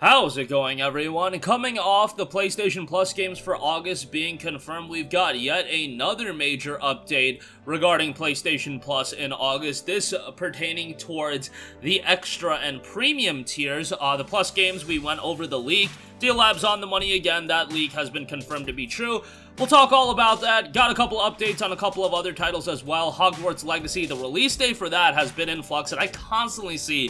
How's it going, everyone? Coming off the PlayStation Plus games for August being confirmed, we've got yet another major update regarding PlayStation Plus in August, this pertaining towards the extra and premium tiers. The Plus games, we went over the leak. Deal Lab's on the money again. That leak has been confirmed to be true. We'll talk all about that. Got a couple updates on a couple of other titles as well. Hogwarts Legacy, the release date for that has been in flux, and I constantly see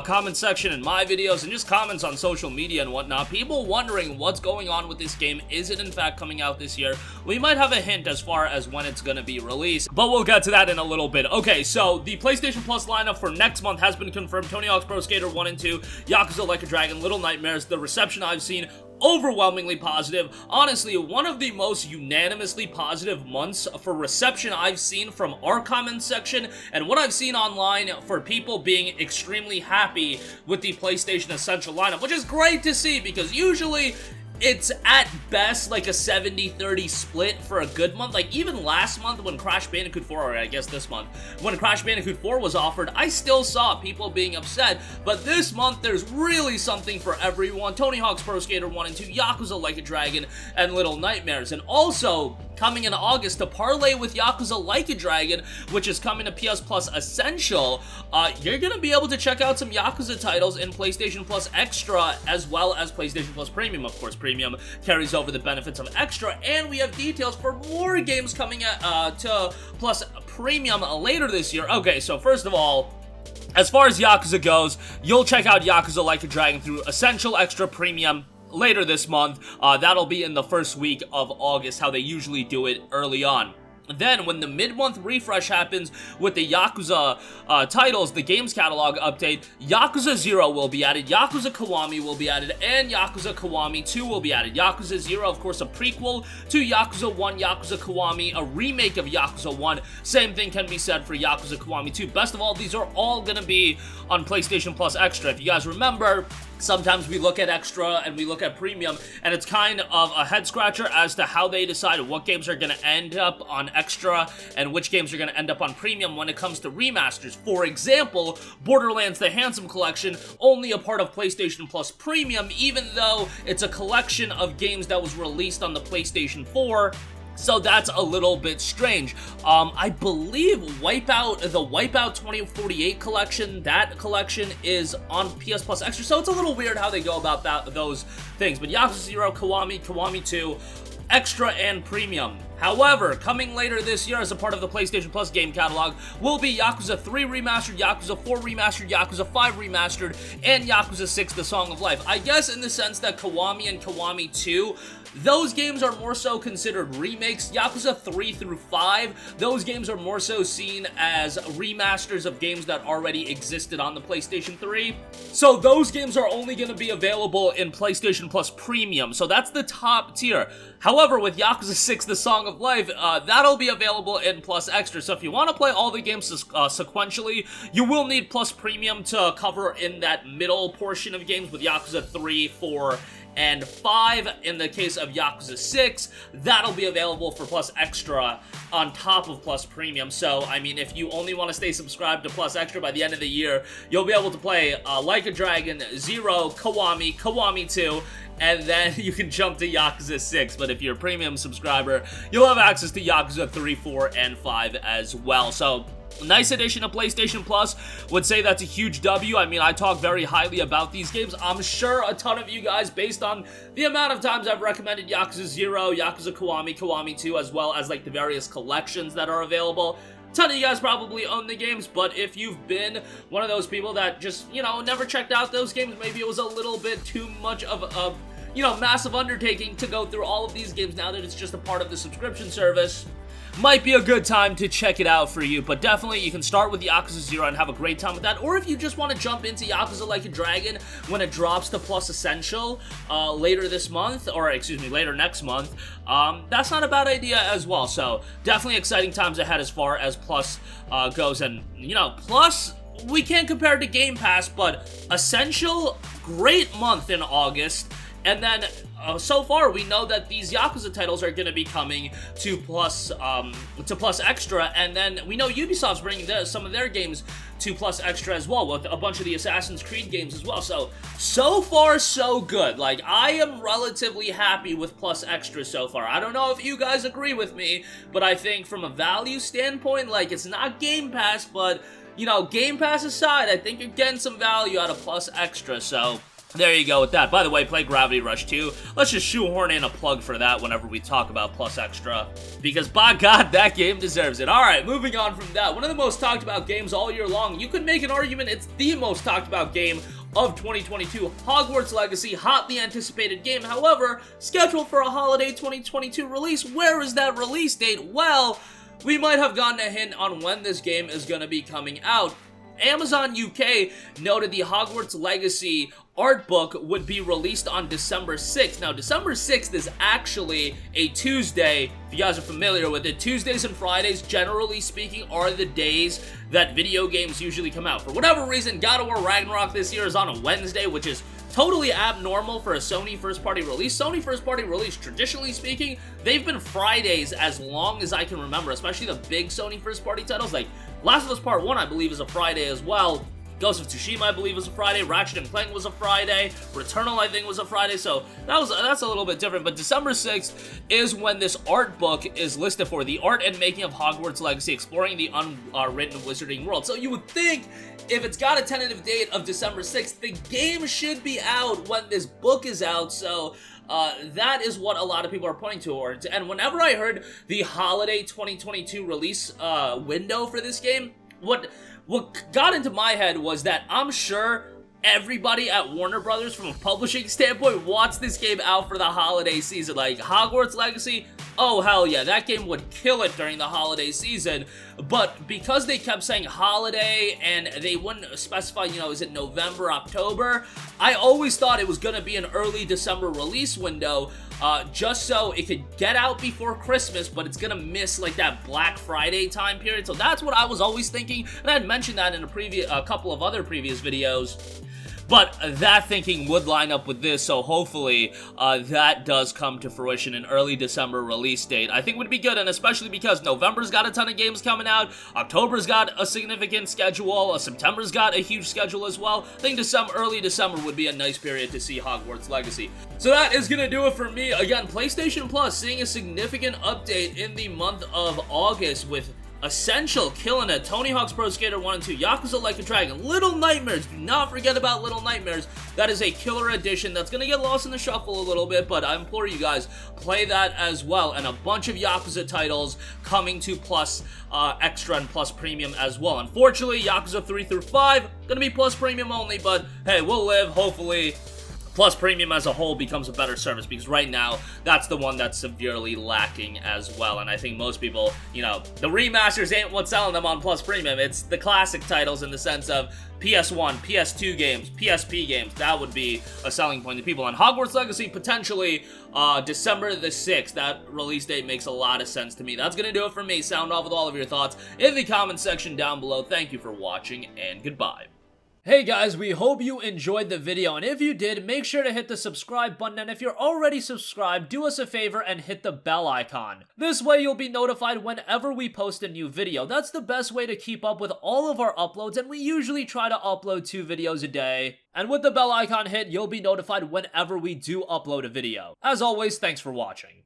comment section in my videos and just comments on social media and whatnot, people wondering what's going on with this game. Is it in fact coming out this year? We might have a hint as far as when it's gonna be released, but we'll get to that in a little bit. Okay, so the PlayStation Plus lineup for next month has been confirmed. Tony Hawk's Pro Skater 1 and 2, Yakuza Like a Dragon, Little Nightmares. The reception I've seen, overwhelmingly positive. Honestly, one of the most unanimously positive months for reception I've seen from our comment section, and what I've seen online for people being extremely happy with the PlayStation Essential lineup, which is great to see because usually it's at best like a 70-30 split for a good month. Like even last month when Crash Bandicoot 4, or I guess this month, when Crash Bandicoot 4 was offered, I still saw people being upset, but this month there's really something for everyone. Tony Hawk's Pro Skater 1 and 2, Yakuza Like a Dragon, and Little Nightmares. And also, coming in August to parlay with Yakuza Like a Dragon, which is coming to PS Plus Essential, you're gonna be able to check out some Yakuza titles in PlayStation Plus Extra as well as PlayStation Plus Premium. Of course, Premium carries over the benefits of Extra, and we have details for more games coming to Plus Premium later this year. Okay, so first of all, as far as Yakuza goes, you'll check out Yakuza Like a Dragon through Essential, Extra, Premium later this month. That'll be in the first week of August, how they usually do it early on. Then, when the mid-month refresh happens with the Yakuza titles, the games catalog update, Yakuza 0 will be added, Yakuza Kiwami will be added, and Yakuza Kiwami 2 will be added. Yakuza 0, of course, a prequel to Yakuza 1, Yakuza Kiwami, a remake of Yakuza 1. Same thing can be said for Yakuza Kiwami 2. Best of all, these are all gonna be on PlayStation Plus Extra. If you guys remember, sometimes we look at Extra and we look at Premium, and it's kind of a head-scratcher as to how they decide what games are going to end up on Extra and which games are going to end up on Premium when it comes to remasters. For example, Borderlands The Handsome Collection, only a part of PlayStation Plus Premium, even though it's a collection of games that was released on the PlayStation 4. So that's a little bit strange. I believe the Wipeout 2048 collection, that collection is on PS Plus Extra, so it's a little weird how they go about those things. But Yakuza 0, Kiwami, Kiwami 2, Extra, and Premium. However, coming later this year as a part of the PlayStation Plus game catalog will be Yakuza 3 Remastered, Yakuza 4 Remastered, Yakuza 5 Remastered, and Yakuza 6 The Song of Life. I guess in the sense that Kiwami and Kiwami 2, those games are more so considered remakes. Yakuza 3 through 5, those games are more so seen as remasters of games that already existed on the PlayStation 3. So those games are only going to be available in PlayStation Plus Premium, so that's the top tier. However, with Yakuza 6 The Song of Life, that'll be available in Plus Extra. So if you want to play all the games sequentially, you will need Plus Premium to cover in that middle portion of games with Yakuza 3, 4, and 5. In the case of Yakuza 6, that'll be available for Plus Extra on top of Plus Premium. So, I mean, if you only want to stay subscribed to Plus Extra by the end of the year, you'll be able to play Like a Dragon, 0, Kiwami, Kiwami 2, and then you can jump to Yakuza 6, but if you're a premium subscriber, you'll have access to Yakuza 3, 4, and 5 as well. So, nice addition to PlayStation Plus. Would say that's a huge W. I mean, I talk very highly about these games. I'm sure a ton of you guys, based on the amount of times I've recommended Yakuza 0, Yakuza Kiwami, Kiwami 2, as well as like the various collections that are available, a ton of you guys probably own the games, but if you've been one of those people that just, you know, never checked out those games, maybe it was a little bit too much of a massive undertaking to go through all of these games now that it's just a part of the subscription service, might be a good time to check it out for you. But definitely you can start with Yakuza 0 and have a great time with that, or if you just want to jump into Yakuza Like a Dragon when it drops to Plus Essential later this month, or excuse me, later next month, that's not a bad idea as well. So definitely exciting times ahead as far as Plus goes. And you know, Plus, we can't compare it to Game Pass, but Essential, great month in August. And then, so far, we know that these Yakuza titles are going to be coming to Plus Extra, and then we know Ubisoft's bringing some of their games to Plus Extra as well, with a bunch of the Assassin's Creed games as well. So far, so good. Like, I am relatively happy with Plus Extra so far. I don't know if you guys agree with me, but I think from a value standpoint, like, it's not Game Pass, but, you know, Game Pass aside, I think you're getting some value out of Plus Extra, so there you go with that. By the way, play Gravity Rush 2. Let's just shoehorn in a plug for that whenever we talk about Plus Extra, because by God, that game deserves it. Alright, moving on from that. One of the most talked about games all year long. You could make an argument it's the most talked about game of 2022. Hogwarts Legacy, hotly anticipated game. However, scheduled for a holiday 2022 release. Where is that release date? Well, we might have gotten a hint on when this game is going to be coming out. Amazon UK noted the Hogwarts Legacy art book would be released on December 6th. Now, December 6th is actually a Tuesday, if you guys are familiar with it. Tuesdays and Fridays, generally speaking, are the days that video games usually come out. For whatever reason, God of War Ragnarok this year is on a Wednesday, which is totally abnormal for a Sony first-party release. Sony first-party release, traditionally speaking, they've been Fridays as long as I can remember, especially the big Sony first-party titles. Like, Last of Us Part 1, I believe, is a Friday as well. Ghost of Tsushima, I believe, was a Friday. Ratchet & Clank was a Friday. Returnal, I think, was a Friday. So that's a little bit different. But December 6th is when this art book is listed for. The art and making of Hogwarts Legacy, exploring the unwritten wizarding world. So you would think if it's got a tentative date of December 6th, the game should be out when this book is out. So that is what a lot of people are pointing towards. And whenever I heard the holiday 2022 release window for this game, what got into my head was that I'm sure everybody at Warner Brothers, from a publishing standpoint, wants this game out for the holiday season. Like, Hogwarts Legacy, oh hell yeah, that game would kill it during the holiday season. But because they kept saying holiday and they wouldn't specify, you know, is it November, October, I always thought it was gonna be an early December release window, just so it could get out before Christmas, but it's gonna miss like that Black Friday time period. So that's what I was always thinking, and I had mentioned that in a couple of other previous videos. But that thinking would line up with this, so hopefully that does come to fruition, an early December release date. I think would be good, and especially because November's got a ton of games coming out, October's got a significant schedule, September's got a huge schedule as well. I think early December would be a nice period to see Hogwarts Legacy. So that is going to do it for me. Again, PlayStation Plus seeing a significant update in the month of August with Essential killing it, Tony Hawk's Pro Skater 1 and 2, Yakuza Like a Dragon, Little Nightmares, do not forget about Little Nightmares. That is a killer edition that's going to get lost in the shuffle a little bit, but I implore you guys, play that as well, and a bunch of Yakuza titles coming to Plus Extra and Plus Premium as well. Unfortunately, Yakuza 3 through 5, going to be Plus Premium only, but hey, we'll live, hopefully Plus Premium as a whole becomes a better service, because right now, that's the one that's severely lacking as well, and I think most people, you know, the remasters ain't what's selling them on Plus Premium. It's the classic titles in the sense of PS1, PS2 games, PSP games. That would be a selling point to people. And Hogwarts Legacy, potentially December the 6th. That release date makes a lot of sense to me. That's going to do it for me. Sound off with all of your thoughts in the comment section down below. Thank you for watching, and goodbye. Hey guys, we hope you enjoyed the video, and if you did, make sure to hit the subscribe button, and if you're already subscribed, do us a favor and hit the bell icon. This way you'll be notified whenever we post a new video. That's the best way to keep up with all of our uploads, and we usually try to upload 2 videos a day. And with the bell icon hit, you'll be notified whenever we do upload a video. As always, thanks for watching.